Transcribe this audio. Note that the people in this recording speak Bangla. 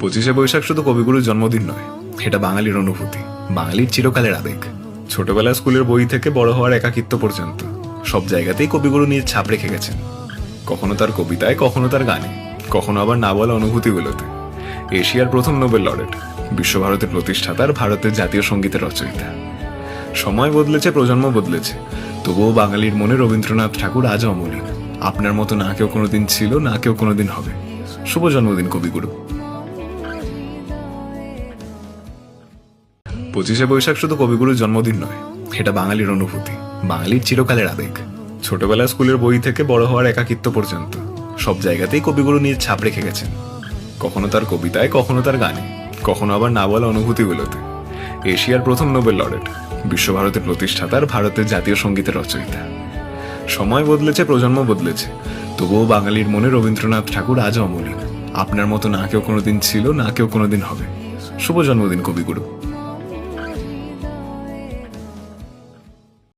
পঁচিশে বৈশাখ শুধু কবিগুরুর জন্মদিন নয়, এটা বাঙালির অনুভূতি, বাঙালির চিরকালের আবেগ। ছোটবেলা স্কুলের বই থেকে বড় হওয়ার একাকিত্ব পর্যন্ত সব জায়গাতেই কবিগুরু নিয়ে ছাপ রেখে গেছেন। কখনো তার কবিতায়, কখনো তার গানে, কখনো আবার না বলা অনুভূতিগুলোতে। এশিয়ার প্রথম নোবেল লরেট, বিশ্বভারতীর প্রতিষ্ঠাতার, ভারতের জাতীয় সঙ্গীতের রচয়িতা। সময় বদলেছে, প্রজন্ম বদলেছে, তবুও বাঙালির মনে রবীন্দ্রনাথ ঠাকুর আজও অমলিন। আপনার মতো না কেউ কোনোদিন ছিল, না কেউ কোনোদিন হবে। শুভ জন্মদিন কবিগুরু। পঁচিশে বৈশাখ শুধু কবিগুরুর জন্মদিন নয়, এটা বাঙালির অনুভূতি, বাঙালির চিরকালের আবেগ। ছোটবেলা স্কুলের বই থেকে বড় হওয়ার একাকিত্ব পর্যন্ত সব জায়গাতেই কবিগুরু নিয়ে ছাপ রেখে গেছেন। কখনো তার কবিতায়, কখনো তার গানে, কখনো আবার না বলা অনুভূতিগুলোতে। এশিয়ার প্রথম নোবেল লরেট, বিশ্বভারতীর প্রতিষ্ঠাতার, ভারতের জাতীয় সঙ্গীতের রচয়িতা। সময় বদলেছে, প্রজন্ম বদলেছে, তবুও বাঙালির মনে রবীন্দ্রনাথ ঠাকুর আজও অমলিন। আপনার মতো না কেউ কোনোদিন ছিল, না কেউ কোনোদিন হবে। শুভ জন্মদিন কবিগুরু।